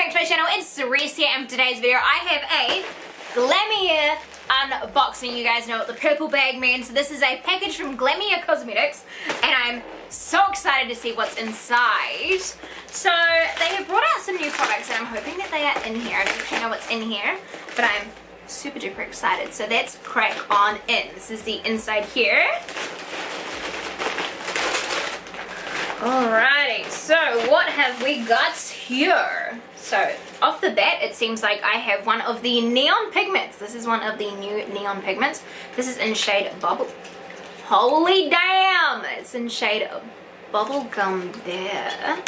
back to my channel. It's Cerise here, and for today's video I have a Glamierre unboxing. You guys know what the purple bag means. So this is a package from Glamierre Cosmetics, and I'm so excited to see what's inside. So they have brought out some new products, and I'm hoping that they are in here. I don't actually know what's in here, but I'm super duper excited. So let's crack on in. This is the inside here. Alrighty, so what have we got here? So off the bat, it seems like I have one of the neon pigments. This is one of the new neon pigments. This is in shade Bubble. Holy damn! It's in shade Bubblegum there.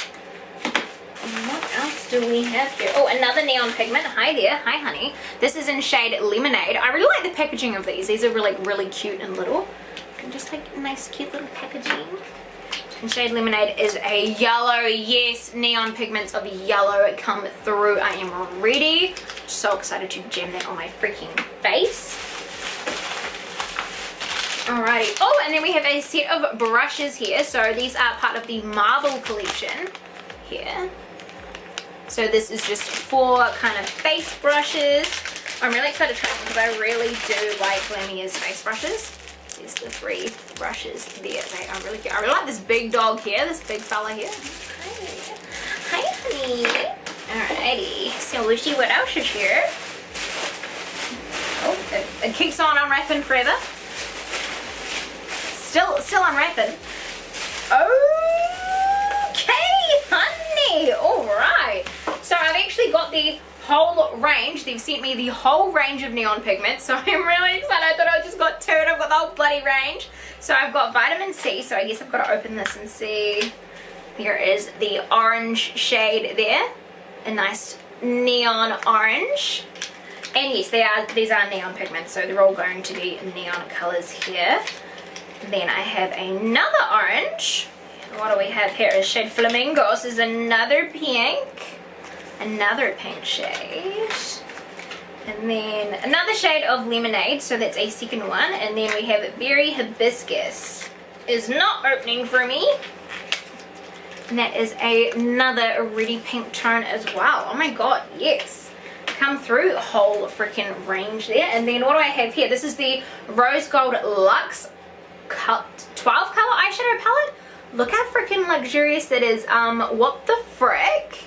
And what else do we have here? Oh, another neon pigment. Hi there. Hi, honey. This is in shade Lemonade. I really like the packaging of these. These are really cute and little. And just like nice, cute little packaging. And shade Lemonade is a yellow. Yes, neon pigments of yellow come through. I am ready. So excited to jam that on my freaking face. Alrighty. Oh, and then we have a set of brushes here. So these are part of the Marble collection here. So this is just 4 kind of face brushes. I'm really excited to try them because I really do like Glamierre's face brushes. There's the 3 brushes there. They are really cute. I really like this big dog here, this big fella here. Hi, honey. Alrighty. So Lucy, what else is here? Oh, it keeps on unwrapping forever. Still unwrapping. Okay, honey. Alright. So I've actually got the whole range. They've sent me the whole range of neon pigments, so I'm really excited. I thought I just got 2 and I've got the whole bloody range. So I've got vitamin C, so I guess I've got to open this and see. There is the orange shade there, a nice neon orange. And yes, these are neon pigments, so they're all going to be neon colors here. Then I have another orange. What do we have here? Is shade Flamingo. This is another pink. Another pink shade, and then another shade of Lemonade, so that's a second one. And then we have Berry Hibiscus is not opening for me, and that is another really pink tone as well. Oh my god, yes, come through the whole freaking range there. And then what do I have here? This is the Rose Gold Luxe 12 color eyeshadow palette. Look how freaking luxurious that is. What the frick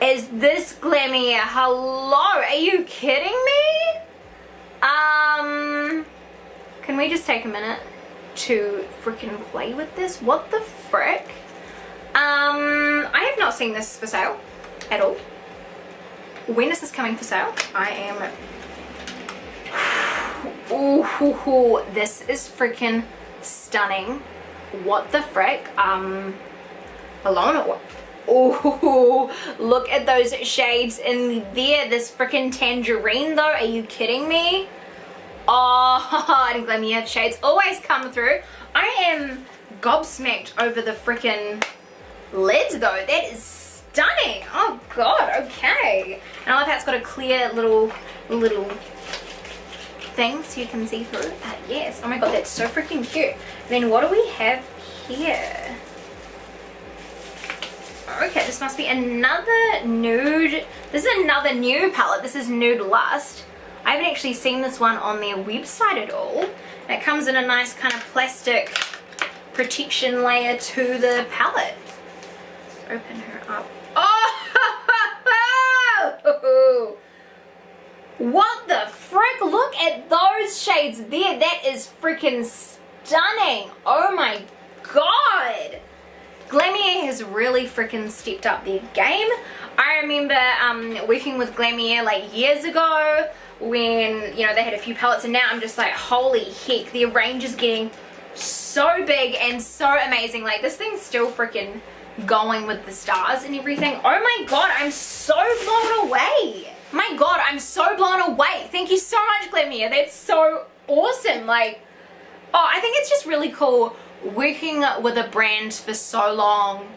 is this, Glamierre? Hello, are you kidding me? Can we just take a minute to freaking play with this? What the frick? I have not seen this for sale at all. When is this coming for sale? I am... Ooh, this is freaking stunning. What the frick? Alone. Oh, look at those shades in there. This freaking tangerine though, are you kidding me? Oh, and Glamierre shades always come through. I am gobsmacked over the freaking lids though. That is stunning. Oh god, okay. And I love how it's got a clear little thing so you can see through. Yes, oh my god, that's so freaking cute. Then what do we have here? Okay, this must be another nude. This is another new palette. This is Nude Lust. I haven't actually seen this one on their website at all. And it comes in a nice kind of plastic protection layer to the palette. Let's open her up. Oh! What the frick? Look at those shades there. That is freaking stunning. Oh my god. Glamierre has really freaking stepped up their game. I remember working with Glamierre like years ago when, you know, they had a few palettes, and now I'm just like, holy heck, their range is getting so big and so amazing. Like, this thing's still freaking going with the stars and everything. Oh my god, I'm so blown away. My god, I'm so blown away. Thank you so much, Glamierre. That's so awesome. Like, oh, I think it's just really cool working with a brand for so long,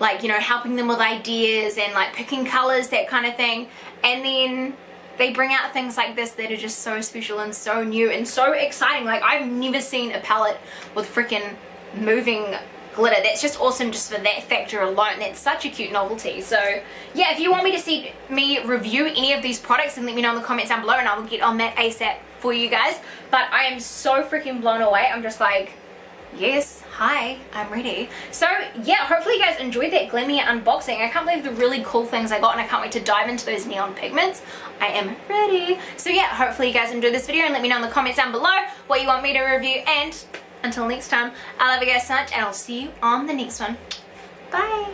like, you know, helping them with ideas and like picking colors, that kind of thing, and then they bring out things like this that are just so special and so new and so exciting. Like, I've never seen a palette with freaking moving glitter. That's just awesome just for that factor alone. That's such a cute novelty. So yeah, if you want me to see me review any of these products, then let me know in the comments down below and I will get on that ASAP for you guys. But I am so freaking blown away. I'm just like, yes, hi, I'm ready. So yeah, hopefully you guys enjoyed that Glamierre unboxing. I can't believe the really cool things I got, and I can't wait to dive into those neon pigments. I am ready. So yeah, hopefully you guys enjoyed this video and let me know in the comments down below what you want me to review. And until next time, I love you guys so much and I'll see you on the next one. Bye.